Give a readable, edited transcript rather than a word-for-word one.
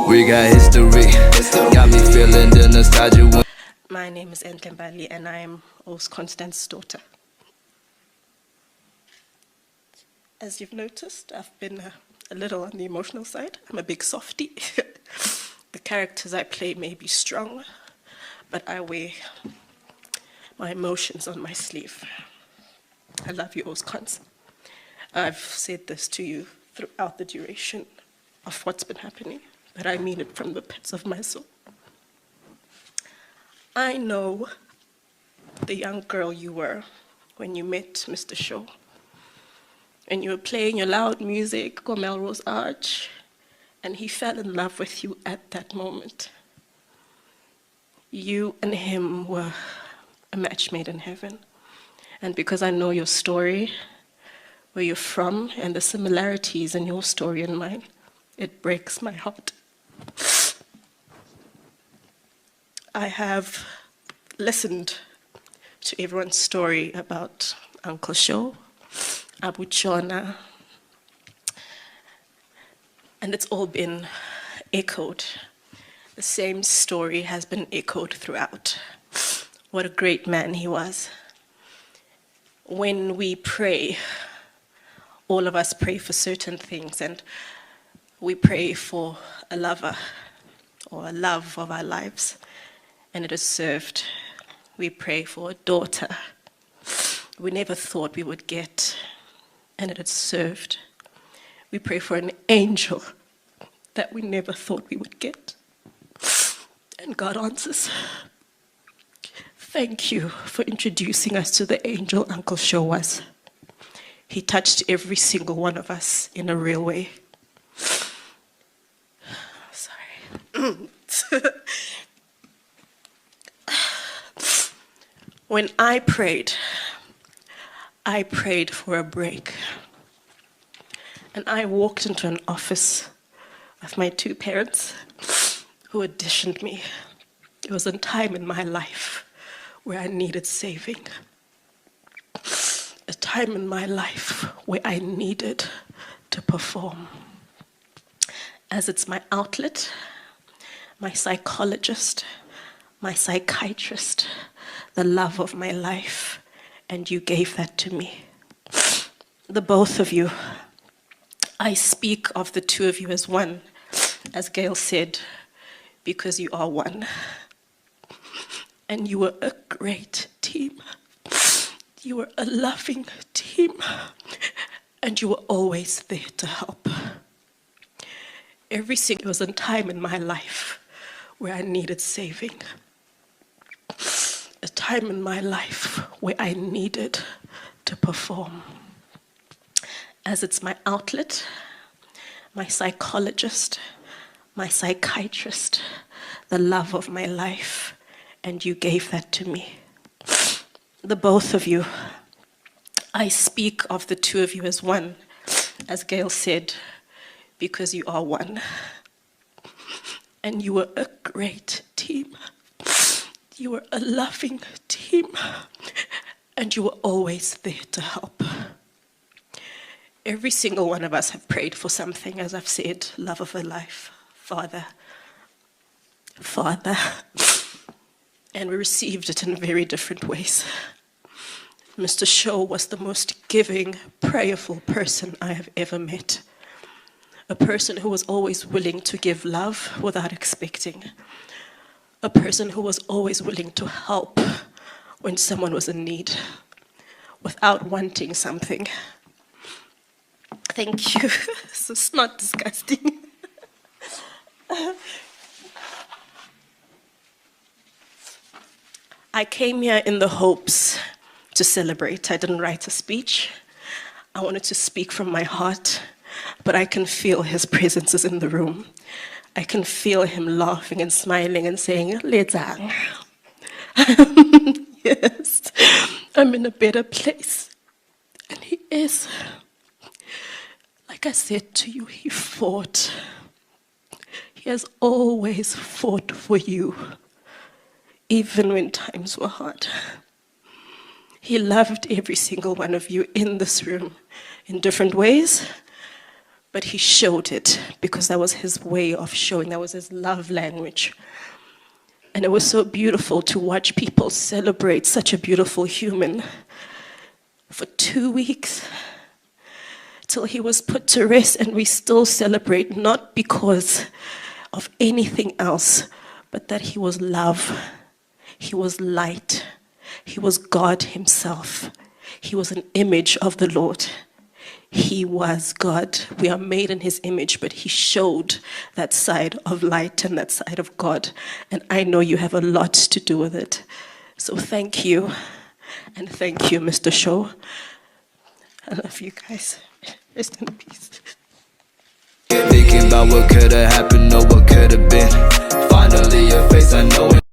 We got history, got me feeling the nostalgia. My name is MBALI and I am Os Constance's daughter. As you've noticed, I've been a little on the emotional side. I'm a big softie. The characters I play may be strong, but I wear my emotions on my sleeve. I love you, Os Cons. I've said this to you throughout the duration of what's been happening, but I mean it from the pits of my soul. I know the young girl you were when you met Mr. Shaw, and you were playing your loud music on Melrose Arch, and he fell in love with you at that moment. You and him were a match made in heaven. And because I know your story, where you're from, and the similarities in your story and mine, it breaks my heart. I have listened to everyone's story about Uncle Shaw, Abu Shona, and it's all been echoed. The same story has been echoed throughout. What a great man he was. When we pray, all of us pray for certain things, and we pray for a lover or a love of our lives, and it is served. We pray for a daughter we never thought we would get, and it is served. We pray for an angel that we never thought we would get, and God answers. Thank you for introducing us to the angel Uncle Shaw was. He touched every single one of us in a real way. Sorry. When I prayed for a break. And I walked into an office with my two parents who auditioned me. It was a time in my life where I needed saving. A time in my life where I needed to perform. As it's my outlet, my psychologist, my psychiatrist, the love of my life, and you gave that to me. The both of you. I speak of the two of you as one, as Gail said, because you are one. And you were a great team. You were a loving team, and you were always there to help. Every single was a time in my life where I needed saving. A time in my life where I needed to perform. As it's my outlet, my psychologist, my psychiatrist, the love of my life, and you gave that to me. The both of you. I speak of the two of you as one, as Gail said, because you are one. And you were a great team. You were a loving team, and you were always there to help. Every single one of us have prayed for something, as I've said, love of a life, Father, Father. And we received it in very different ways. Mr. Shaw was the most giving, prayerful person I have ever met. A person who was always willing to give love without expecting. A person who was always willing to help when someone was in need, without wanting something. Thank you. So it's not disgusting. I came here in the hopes to celebrate. I didn't write a speech. I wanted to speak from my heart, but I can feel his presence is in the room. I can feel him laughing and smiling and saying, "Lezang." Yes, I'm in a better place. And he is. Like I said to you, he fought. He has always fought for you, even when times were hard. He loved every single one of you in this room in different ways, but he showed it because that was his way of showing, that was his love language. And it was so beautiful to watch people celebrate such a beautiful human for 2 weeks till he was put to rest, and we still celebrate, not because of anything else, but that he was love, he was light, he was God himself, he was an image of the Lord. He was God. We are made in his image, but he showed that side of light and that side of God. And I know you have a lot to do with it. So thank you. And thank you, Mr. Shaw. I love you guys. Rest in peace. Thinking about what could have happened or what could have been. Finally, your face, I know it.